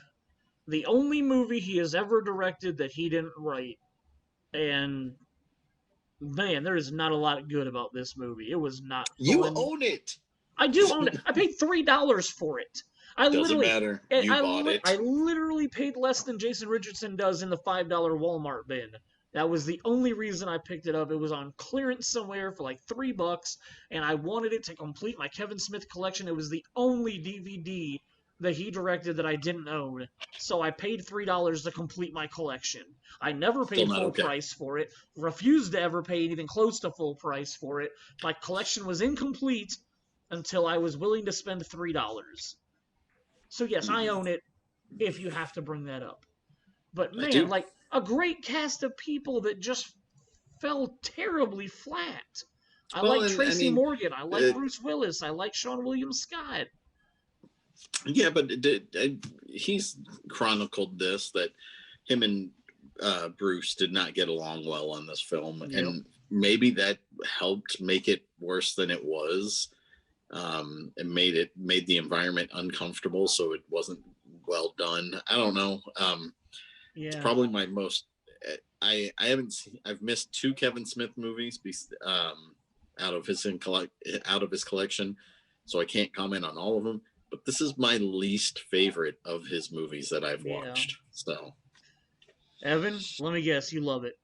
The only movie he has ever directed that he didn't write. And, man, there is not a lot good about this movie. It was not fun. You own it! I do own it. I paid $3 for it. Doesn't matter. You bought it. I literally paid less than Jason Richardson does in the $5 Walmart bin. That was the only reason I picked it up. It was on clearance somewhere for like $3, and I wanted it to complete my Kevin Smith collection. It was the only DVD that he directed that I didn't own, so I paid $3 to complete my collection. I never paid full price for it, refused to ever pay anything close to full price for it. My collection was incomplete until I was willing to spend $3. So yes, I own it, if you have to bring that up. But man, like, a great cast of people that just fell terribly flat. I like Tracy Morgan. I like Bruce Willis. I like Seann William Scott. Yeah, but he's chronicled this, that him and Bruce did not get along well on this film. Yep. And maybe that helped make it worse than it was. And made the environment uncomfortable, so it wasn't well done. I don't know. It's probably my most. I haven't seen. I've missed 2 Kevin Smith movies out of his collection, so I can't comment on all of them. But this is my least favorite of his movies that I've watched. So, Evan, let me guess, you love it.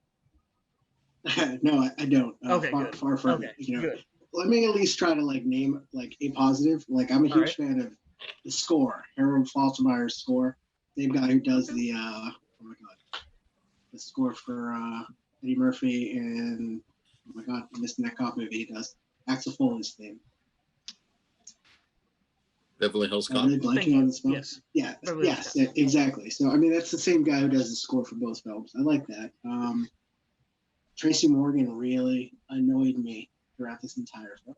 No, I don't. Okay, far from it. Good. Let me at least try to name a positive. I'm a huge fan of the score, Harold Faltermeyer's score. Same guy who does the the score for Eddie Murphy and I'm missing that cop movie he does. Axel Foley's theme. Beverly Hills Cop. Really blanking on the spell. Yes. Yeah. Yes. Exactly. So that's the same guy who does the score for both films. I like that. Tracy Morgan really annoyed me throughout this entire film.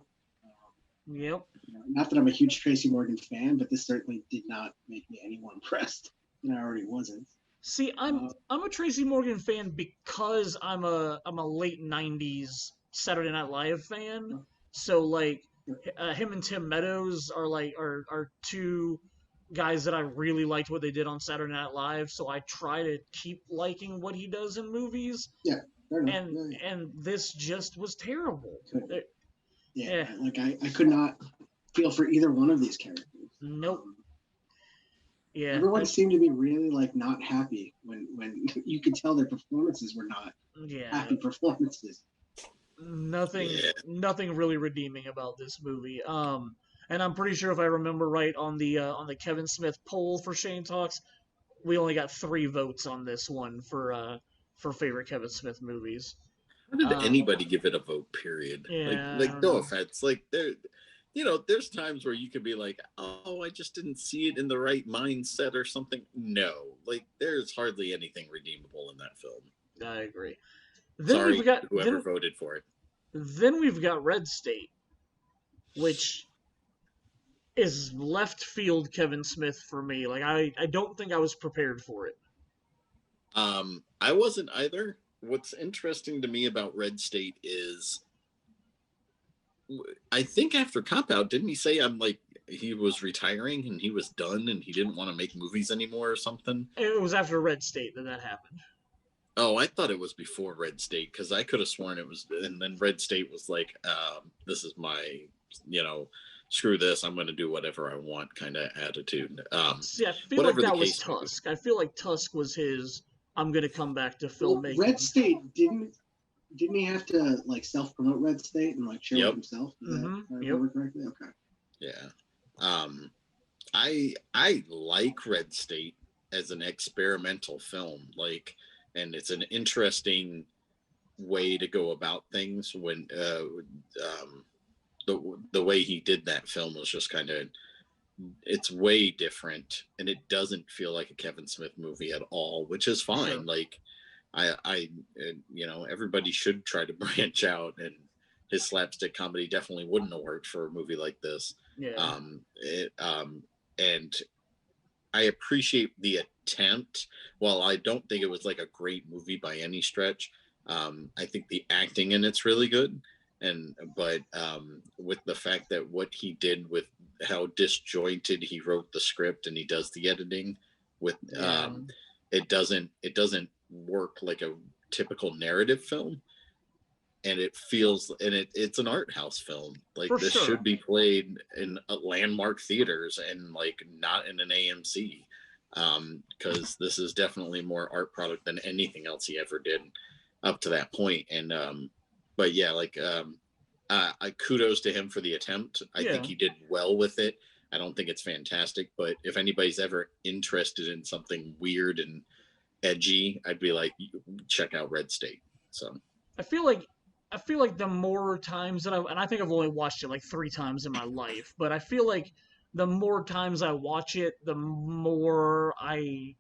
Yep. Not that I'm a huge Tracy Morgan fan, but this certainly did not make me any more impressed than I already wasn't. See, I'm a Tracy Morgan fan because I'm a late '90s Saturday Night Live fan. So him and Tim Meadows are 2 guys that I really liked what they did on Saturday Night Live. So I try to keep liking what he does in movies. Yeah. And this just was terrible. I could not feel for either one of these characters. Nope. Everyone seemed to be really not happy when you could tell their performances were not happy performances. Nothing really redeeming about this movie. And I'm pretty sure if I remember right on the Kevin Smith poll for Shane Talks, we only got 3 votes on this one for favorite Kevin Smith movies. How did anybody give it a vote? Period. Yeah, no offense. There's times where you could be like, oh, I just didn't see it in the right mindset or something. No, there's hardly anything redeemable in that film. I agree. Sorry, whoever voted for it. Then we've got Red State, which is left field Kevin Smith for me. I don't think I was prepared for it. I wasn't either. What's interesting to me about Red State is, I think after Cop Out, didn't he say he was retiring and he was done and he didn't want to make movies anymore or something? It was after Red State that happened. Oh, I thought it was before Red State because I could have sworn it was, and then Red State was like, "This is my, screw this, I'm going to do whatever I want" kind of attitude. See, I feel like Whatever the that was case may be. Tusk. I feel like Tusk was his. I'm gonna come back to Well, filmmaking. Red State didn't he have to like self promote Red State and like share Yep. it himself? Is that if I remember correctly? Okay. Yeah. I like Red State as an experimental film, and it's an interesting way to go about things. When the way he did that film was just kind of, it's way different, and it doesn't feel like a Kevin Smith movie at all, which is fine. Sure. Like, I everybody should try to branch out, and his slapstick comedy definitely wouldn't have worked for a movie like this. Yeah. And I appreciate the attempt. While I don't think it was like a great movie by any stretch, I think the acting in it's really good. But with the fact that what he did with how disjointed he wrote the script and he does the editing with, it doesn't work like a typical narrative film. And it feels, and it's an art house film. Like, For this sure. should be played in landmark theaters and like not in an AMC, because this is definitely more art product than anything else he ever did up to that point. And but yeah, like, I kudos to him for the attempt. I think he did well with it. I don't think it's fantastic, but if anybody's ever interested in something weird and edgy, I'd be like, check out Red State. So I feel like the more times that and I think I've only watched it like 3 times in my life, but I feel like the more times I watch it, the more I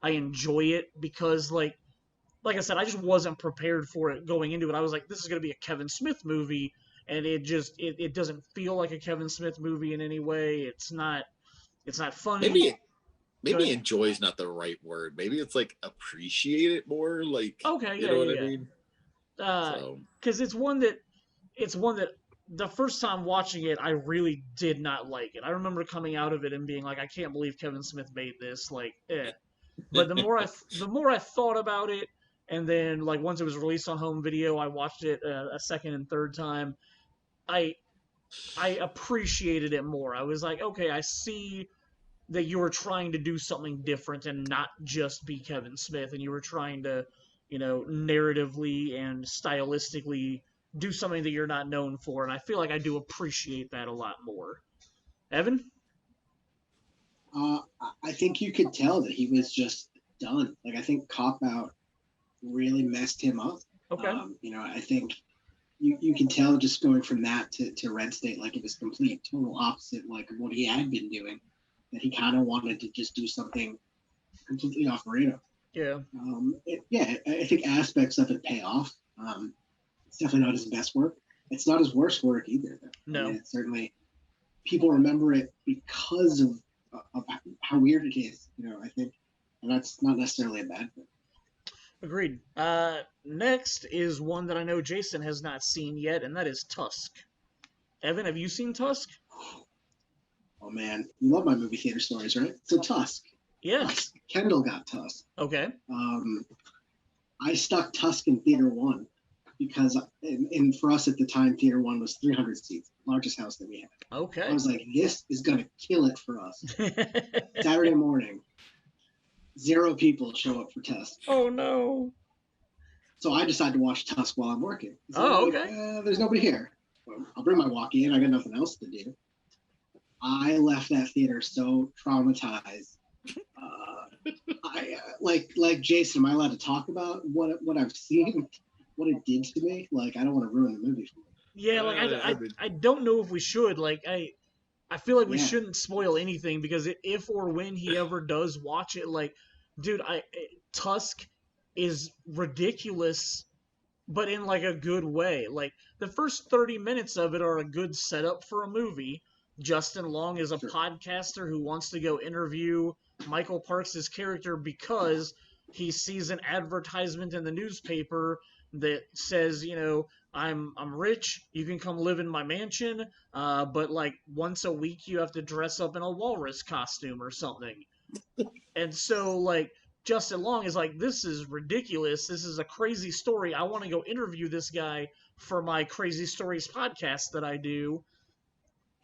enjoy it, because like I said, I just wasn't prepared for it going into it. I was like, this is going to be a Kevin Smith movie, and it doesn't feel like a Kevin Smith movie in any way. It's not funny. Maybe enjoy is not the right word. Maybe it's like appreciate it more. Like, okay, you know what I mean? Because it's one that the first time watching it, I really did not like it. I remember coming out of it and being like, I can't believe Kevin Smith made this. Like, eh. But the more I thought about it, and then like once it was released on home video, I watched it a second and third time. I appreciated it more. I was like, okay, I see that you were trying to do something different and not just be Kevin Smith, and you were trying to, narratively and stylistically do something that you're not known for, and I feel like I do appreciate that a lot more. Evan? I think you could tell that he was just done. Like, I think Cop Out really messed him up. Okay. I think you can tell just going from that to Red State, like it was complete total opposite like of what he had been doing, that he kind of wanted to just do something completely off radar. Yeah. I think aspects of it pay off. It's definitely not his best work. It's not his worst work either, though. No. It's certainly, people remember it because of how weird it is, I think, and that's not necessarily a bad thing. Agreed. Next is one that I know Jason has not seen yet, and that is Tusk. Evan, have you seen Tusk? Oh man, you love my movie theater stories, right? So Tusk. Yeah. Tusk. Kendall got Tusk. Okay. I stuck Tusk in Theater 1 because, and for us at the time, Theater 1 was 300 seats, largest house that we had. Okay. I was like, this is going to kill it for us. Saturday morning, 0 people show up for Tusk. Oh, no. So I decided to watch Tusk while I'm working. So okay. There's nobody here. Well, I'll bring my walkie in. I got nothing else to do. I left that theater so traumatized. Like Jason, am I allowed to talk about what I've seen, what it did to me? Like, I don't want to ruin the movie for me. Yeah, like I don't know if we should. Like, I feel like we shouldn't spoil anything, because if or when he ever does watch it, like, dude, Tusk is ridiculous, but in like a good way. Like, the first 30 minutes of it are a good setup for a movie. Justin Long is a podcaster who wants to go interview Michael Parks' character because he sees an advertisement in the newspaper that says, I'm rich, you can come live in my mansion, but like once a week you have to dress up in a walrus costume or something. And so like Justin Long is like, this is ridiculous. This is a crazy story. I want to go interview this guy for my Crazy Stories podcast that I do.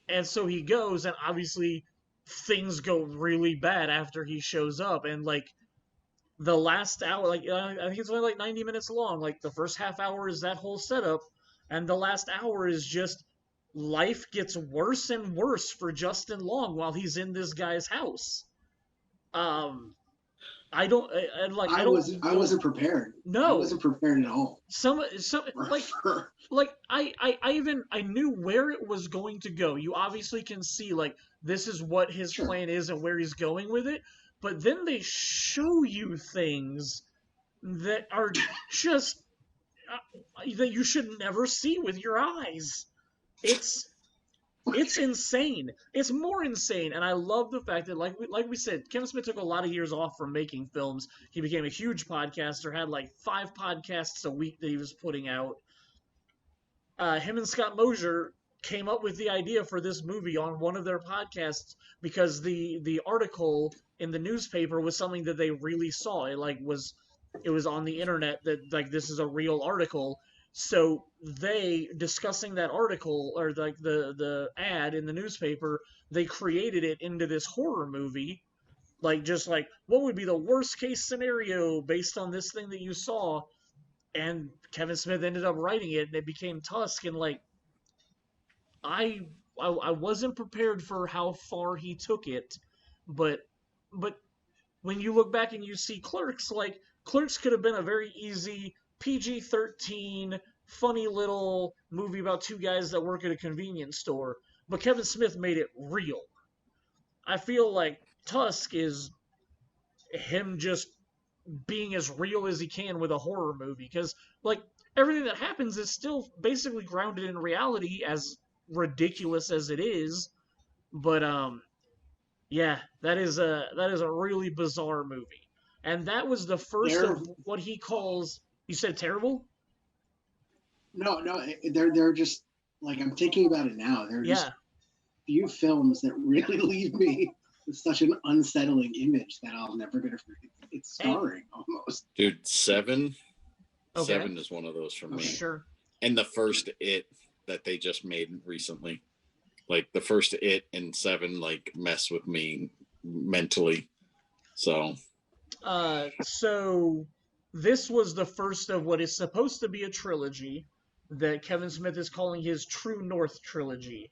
And so he goes, and obviously things go really bad after he shows up. And like the last hour, like I think it's only like 90 minutes long. Like the first half hour is that whole setup, and the last hour is just life gets worse and worse for Justin Long while he's in this guy's house. I wasn't prepared. No, I wasn't prepared at all. I knew where it was going to go. You obviously can see like this is what his plan is and where he's going with it. But then they show you things that are just that you should never see with your eyes. It's insane. It's more insane, and I love the fact that, like we said, Kevin Smith took a lot of years off from making films. He became a huge podcaster, had like 5 podcasts a week that he was putting out. Him and Scott Mosier came up with the idea for this movie on one of their podcasts because the article in the newspaper was something that they really saw. It was on the internet that like this is a real article. So they, discussing that article, or like the ad in the newspaper, they created it into this horror movie. Like, just like, what would be the worst case scenario based on this thing that you saw? And Kevin Smith ended up writing it, and it became Tusk. And like, I wasn't prepared for how far he took it, but when you look back and you see Clerks, like, Clerks could have been a very easy PG-13, funny little movie about 2 guys that work at a convenience store. But Kevin Smith made it real. I feel like Tusk is him just being as real as he can with a horror movie. Because, like, everything that happens is still basically grounded in reality, as ridiculous as it is. But, yeah, that is a really bizarre movie. And that was the first of what he calls... You said terrible? No, they're just, like, I'm thinking about it now. There are just few films that really leave me with such an unsettling image that I'm never going to forget. It's scarring, almost. Dude, Seven is one of those for me. Sure. And the first It that they just made recently. Like, the first It and Seven, like, mess with me mentally. So this was the first of what is supposed to be a trilogy that Kevin Smith is calling his True North trilogy.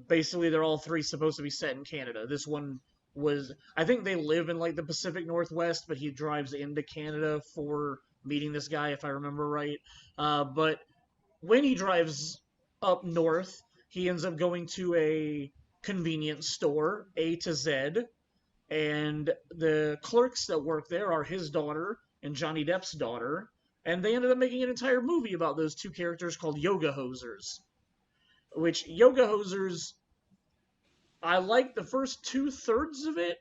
Basically, they're all 3 supposed to be set in Canada. This one was... I think they live in, like, the Pacific Northwest, but he drives into Canada for meeting this guy, if I remember right. But when he drives up north, he ends up going to a convenience store, A to Z, and the clerks that work there are his daughter and Johnny Depp's daughter, and they ended up making an entire movie about those 2 characters called Yoga Hosers. Which, Yoga Hosers, I like the first 2/3 of it,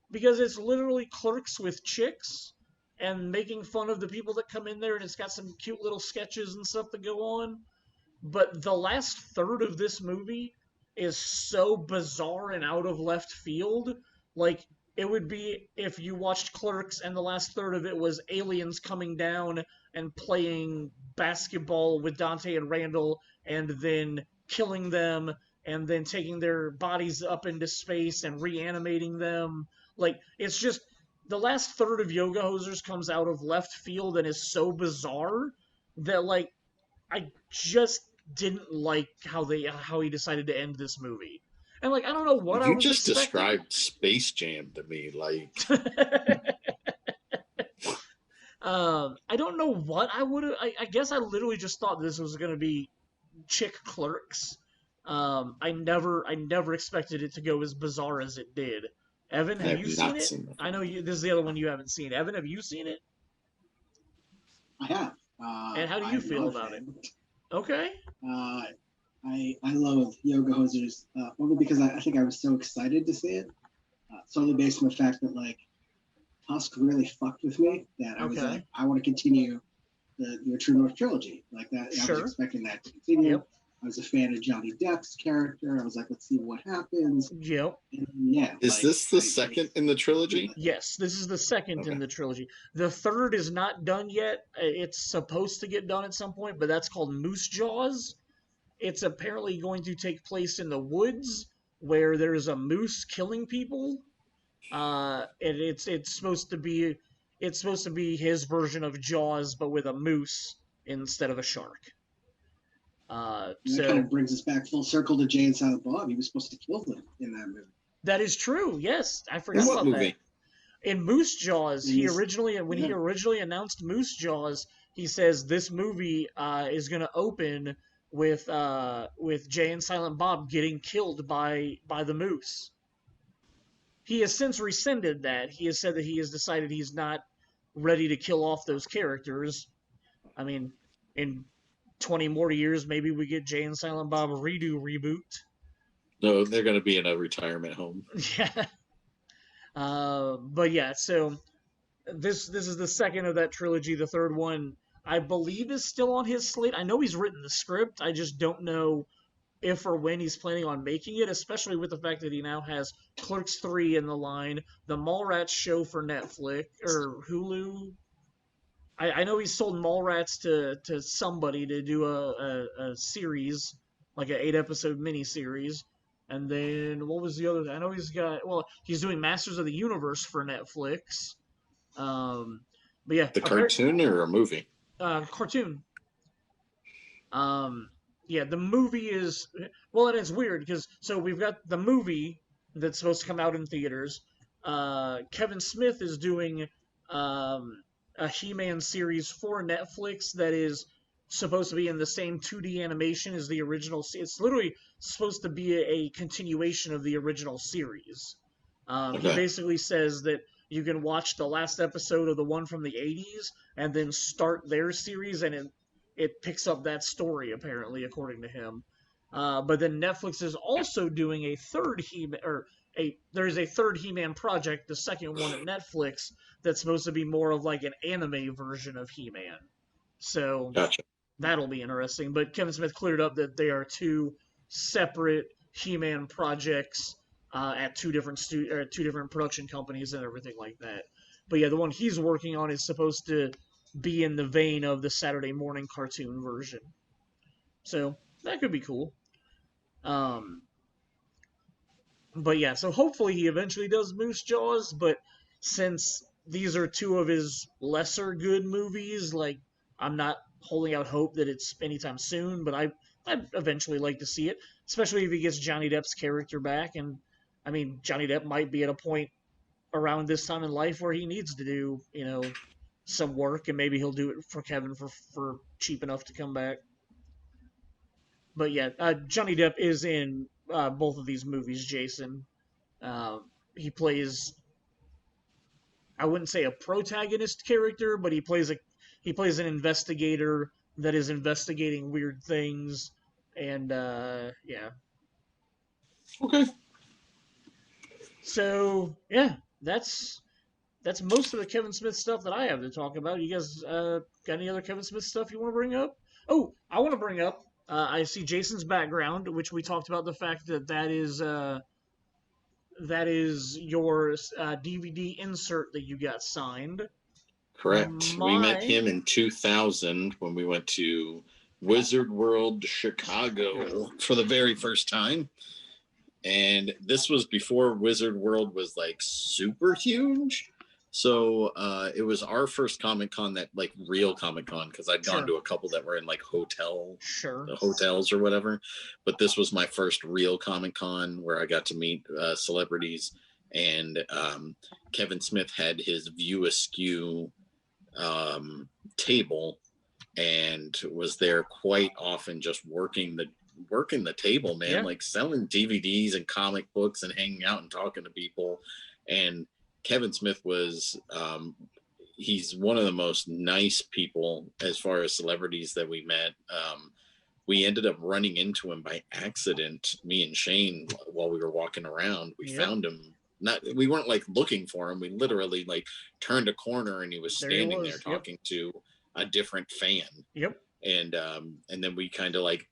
because it's literally Clerks with chicks, and making fun of the people that come in there, and it's got some cute little sketches and stuff that go on. But the last third of this movie is so bizarre and out of left field. Like, it would be if you watched Clerks and the last third of it was aliens coming down and playing basketball with Dante and Randall, and then killing them, and then taking their bodies up into space and reanimating them. Like, it's just... The last third of Yoga Hosers comes out of left field and is so bizarre that, like, I just didn't like how he decided to end this movie. And, like, I don't know what I was just expecting. Described Space Jam to me, like... I don't know what I would have... I guess I literally just thought this was going to be chick Clerks. I never expected it to go as bizarre as it did. Evan, have you seen it? I know this is the other one you haven't seen. Evan, have you seen it? I have. And how do you feel about it? Okay. I love Yoga Hosers, only because I think I was so excited to see it, solely based on the fact that, like, Tusk really fucked with me, that I was like, I want to continue your True North trilogy. Like that, I was expecting that to continue. Yep. I was a fan of Johnny Depp's character. I was like, let's see what happens. Yep. And yeah. Is this the second in the trilogy? Yes, this is the second in the trilogy. The third is not done yet. It's supposed to get done at some point, but that's called Moose Jaws. It's apparently going to take place in the woods where there's a moose killing people. And it's supposed to be his version of Jaws, but with a moose instead of a shark. That kind of brings us back full circle to Jay and Silent Bob. He was supposed to kill them in that movie. That is true. Yes, I forgot about that. In Moose Jaws, when he originally announced Moose Jaws, he says this movie is going to open with Jay and Silent Bob getting killed by the moose. He has since rescinded that. He has said that he has decided he's not ready to kill off those characters. I mean, in 20 more years, maybe we get Jay and Silent Bob reboot. No, they're going to be in a retirement home. Yeah. But yeah, so this is the second of that trilogy. The third one, I believe, is still on his slate. I know he's written the script. I just don't know if or when he's planning on making it, especially with the fact that he now has Clerks 3 in the line, the Mallrats show for Netflix or Hulu. I know he's sold Mallrats to somebody to do a series, like an 8-episode miniseries. And then, what was the other? I know he's doing Masters of the Universe for Netflix. But yeah. The cartoon or a movie? Cartoon. Yeah, the movie is, well, and it's weird because, so we've got the movie that's supposed to come out in theaters. Kevin Smith is doing a He-Man series for Netflix that is supposed to be in the same 2D animation as the original. It's literally supposed to be a continuation of the original series. He basically says that you can watch the last episode of the one from the 80s and then start their series, and it picks up that story, apparently, according to him. But then Netflix is also doing a third there's a third He-Man project, the second one at Netflix, that's supposed to be more of like an anime version of He-Man. So that'll be interesting. But Kevin Smith cleared up that they are two separate He-Man projects at two different production companies and everything like that. But yeah, the one he's working on is supposed to be in the vein of the Saturday morning cartoon version. So that could be cool. But yeah, so hopefully he eventually does Moose Jaws, but since these are two of his lesser good movies, like, I'm not holding out hope that it's anytime soon, but I'd eventually like to see it, especially if he gets Johnny Depp's character back. And I mean, Johnny Depp might be at a point around this time in life where he needs to do, some work, and maybe he'll do it for Kevin for cheap enough to come back. But yeah, Johnny Depp is in both of these movies, Jason. He plays, I wouldn't say a protagonist character, but he plays an investigator that is investigating weird things, and yeah. Okay. So yeah, that's most of the Kevin Smith stuff that I have to talk about. You guys got any other Kevin Smith stuff you want to bring up? Oh, I want to bring up, I see Jason's background, which we talked about the fact that is your DVD insert that you got signed. Correct. We met him in 2000 when we went to Wizard World Chicago for the very first time. And this was before Wizard World was like super huge. So it was our first Comic-Con, that like real Comic-Con, because I'd gone to a couple that were in like hotels or whatever. But this was my first real Comic-Con where I got to meet celebrities. And Kevin Smith had his View Askew table and was there quite often, just working the table, man, like selling DVDs and comic books and hanging out and talking to people. And Kevin Smith was he's one of the most nice people as far as celebrities that we met. We ended up running into him by accident, me and Shane, while we were walking around. We found him. We weren't like looking for him. We literally like turned a corner and he was standing there talking to a different fan. And then we kind of like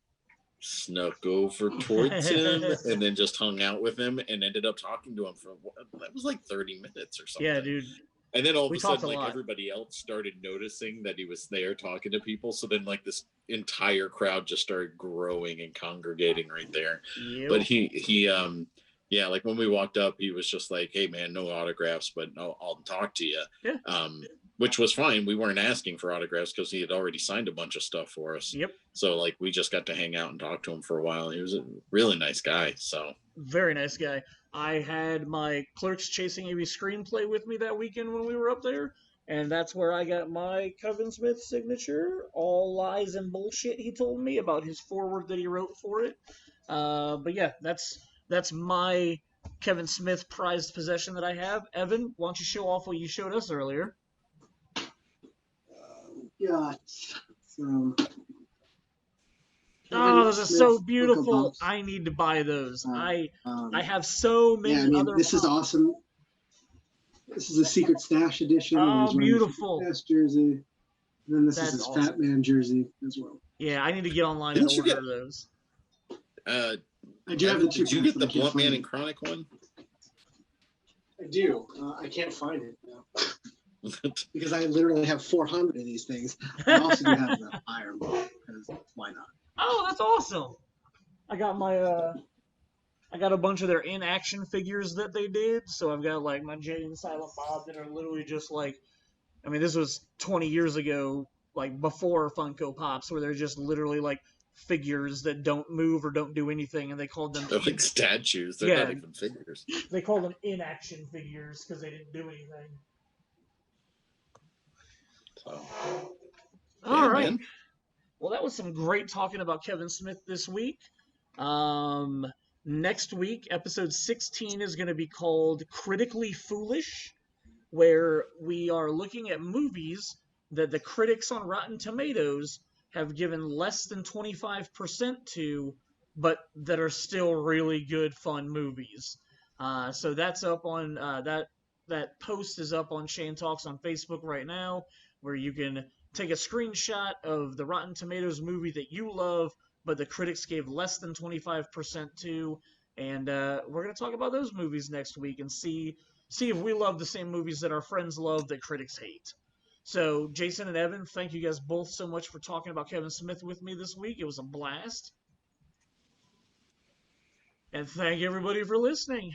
snuck over towards him and then just hung out with him and ended up talking to him for, that was like 30 minutes or something. Yeah, dude. And then all of a sudden, like, everybody else started noticing that he was there talking to people. So then, like, this entire crowd just started growing and congregating right there. Yep. But yeah, like when we walked up, he was just like, "Hey, man, no autographs, but I'll talk to you." Yeah. Which was fine. We weren't asking for autographs because he had already signed a bunch of stuff for us. Yep. So, like, we just got to hang out and talk to him for a while. He was a really nice guy. So very nice guy. I had my Clerks Chasing Amy screenplay with me that weekend when we were up there, and that's where I got my Kevin Smith signature. All lies and bullshit, he told me, about his foreword that he wrote for it. But yeah, that's my Kevin Smith prized possession that I have. Evan, why don't you show off what you showed us earlier? Yeah. Oh, those are so beautiful. I need to buy those. I have so many. Yeah, I mean, other this is awesome. This is a Secret Stash edition. Oh, beautiful. Stash jersey. And then this is his awesome Fat Man jersey as well. Yeah, I need to get online and order those. I do have the two. Did you get the Blunt Man and Chronic one? I do. I can't find it now. Because I literally have 400 of these things. I also do have the Iron Ball, because why not? Oh, that's awesome. I got a bunch of their in-action figures that they did. So I've got like my Jay and Silent Bob that are literally just like, I mean, this was 20 years ago, like before Funko Pops, where they're just literally like figures that don't move or don't do anything, and they called them... They're like statues. They're not even figures. They called them in-action figures because they didn't do anything. So, all right. Man. Well, that was some great talking about Kevin Smith this week. Next week, episode 16 is going to be called Critically Foolish, where we are looking at movies that the critics on Rotten Tomatoes have given less than 25% to, but that are still really good, fun movies. So that's up on that post is up on Shane Talks on Facebook right now, where you can take a screenshot of the Rotten Tomatoes movie that you love, but the critics gave less than 25% to, and we're going to talk about those movies next week and see if we love the same movies that our friends love that critics hate. So, Jason and Evan, thank you guys both so much for talking about Kevin Smith with me this week. It was a blast. And thank everybody for listening.